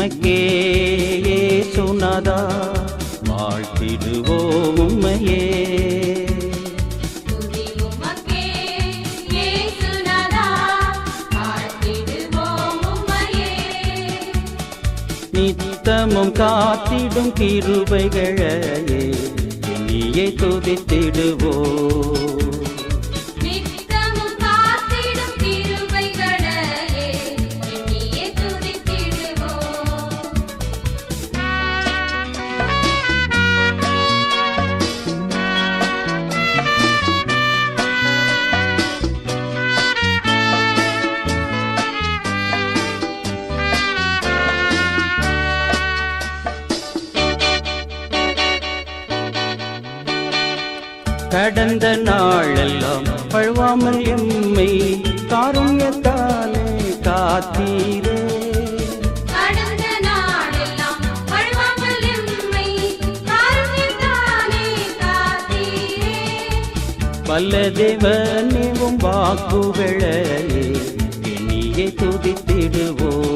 உமக்கே இயேசுநாதா வாழ்த்திடுவோம் உம்மையே. நித்தமும் காத்திடும் கிருபைகளையே நீயே துதித்திடுவோம். கடந்த நாளெல்லாம் பழுவாமல் எம்மை காருண்யத்தாலே காத்தீரே. கடந்த நாளெல்லாம் பழுவாமல் எம்மை காருண்யத்தாலே காத்தீரே. வல்ல தேவனேவும் வாக்குகளையே நீயே துதித்திடுவோம்.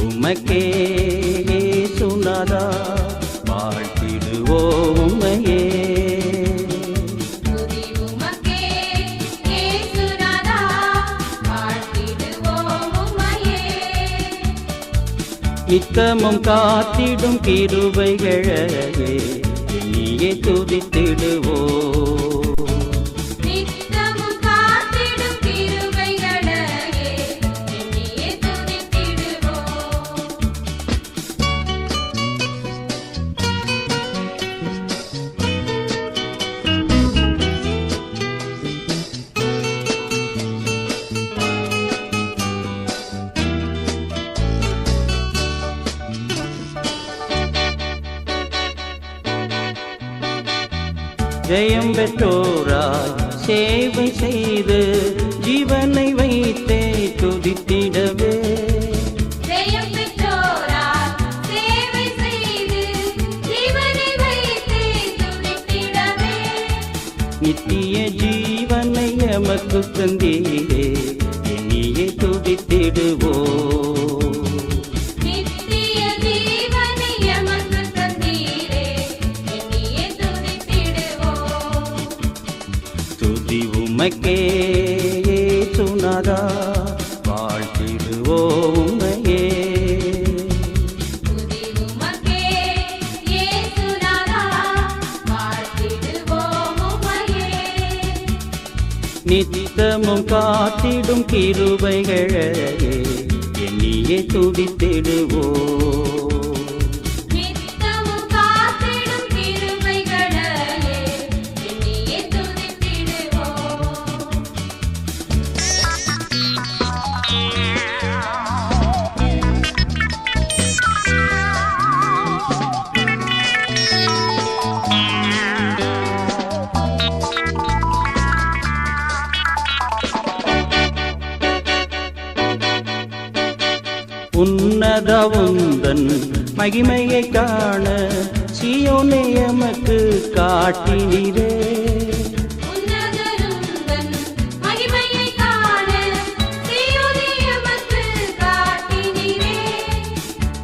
உமக்கே இயேசுநாதா வாழ்த்திடுவோம் உம்மையே. நித்தமும் காத்திடும் கிருபைகளையே நீயே துதித்திடுவோம். ஜெயம் பெற்றோராய் சேவை செய்து ஜீவனை வைத்தே துதித்திடவே. ஜெயம் பெற்றோராய் சேவை செய்து ஜீவனை வைத்தே துதித்திடவே. நித்திய ஜீவனை எமக்கு தந்தீரே நீயே துதித்திடுவோம். உமக்கே இயேசுநாதா வாழ்த்திடுவோம் உம்மையே. நித்தமும் காத்திடும் கிருபைகளையே நீயே துதித்திடுவோம். உன்னத உந்தன் மகிமையை காண சீயோனை எமக்கு காட்டினீரே.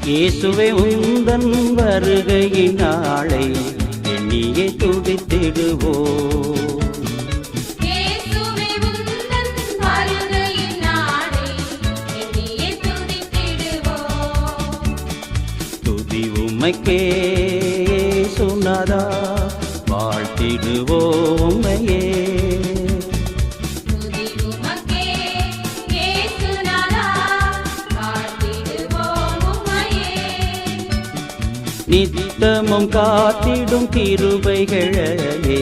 இயேசுவே உந்தன் வருகையினாளை எண்ணியே துதித்திடுவோம். உமக்கே இயேசுநாதா வாழ்த்திடுவோம் உம்மையே. நித்தமும் காத்திடும் கிருபைகளையே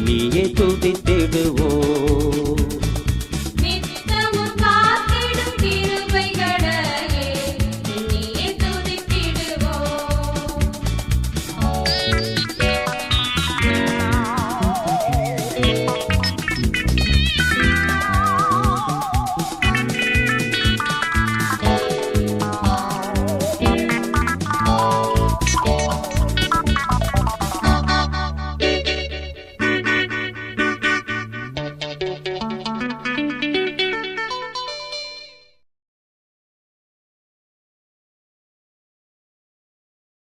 நீயே துதித்திடுவோம்.